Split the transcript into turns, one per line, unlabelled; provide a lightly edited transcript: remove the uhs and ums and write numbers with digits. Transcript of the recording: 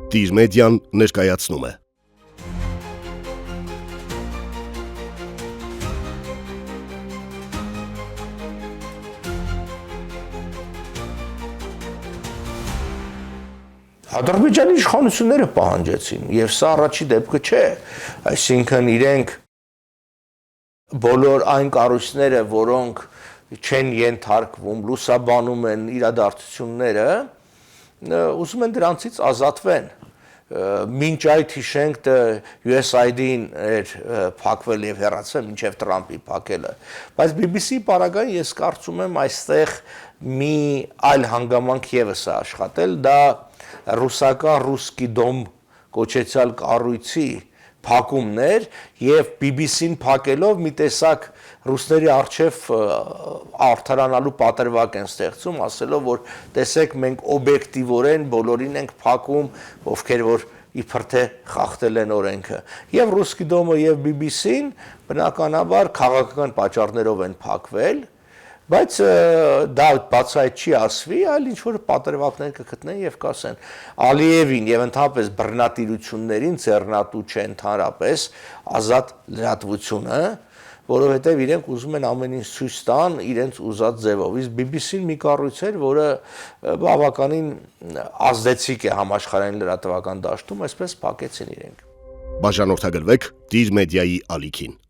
Տիր մեդիան ներկայացնում է։
Ադրբեջանի իշխանությունները պահանջեցին, եւ սա առաջի դեպքը չէ, այսինքն իրենք բոլոր այն կառույցները, որոնք չեն ենթարկվում, լուսաբանում են իրադարձությունները, ուզում են դրանցից ազատվեն։ Մինչ այդ հիշենք USAID-ին էր փակվել եւ հեռացել մինչեւ Տրամպի փակելը, բայց BBC-ի պարագային ես կարծում եմ այստեղ մի այլ հանգամանք եւս է աշխատել, դա ռուսական «Ռուսկի դոմ» կոչեցյալ կառույցի փակումներ եւ BBC-ին փակելով մի տեսակ ռուսների արչեւ արդարանալու պատրվակ են ստեղծում, ասելով, որ տեսեք մենք օբյեկտիվորեն բոլորին ենք փակում, ովքեր որ իբր թե խախտել են օրենքը։ Եվ «Ռուսկի դոմը» եւ BBC-ին բնականաբար քաղաքական պատճառներով են փակվել, բայց դա բացահայտ չի ասվի, այլ ինչ-որ պատրվակներ կգտնեն եւ կասեն Ալիևին եւ ընդհանրապես բռնատիրություններին ձեռնատու չեն ընդհանրապես ազատ լրատվությունը, որովհետեւ իրենք ուզում են ամեն ինչ ցույց տան իրենց ուզած ձևով։ Իսկ BBC-ն մի կառույց էր, որը բավականին ազդեցիկ է համաշխարհային լրատվական դաշտում, այսպես փակեցին իրենք։
Բաժանորդագրվեք Տիր մեդիայի ալիքին։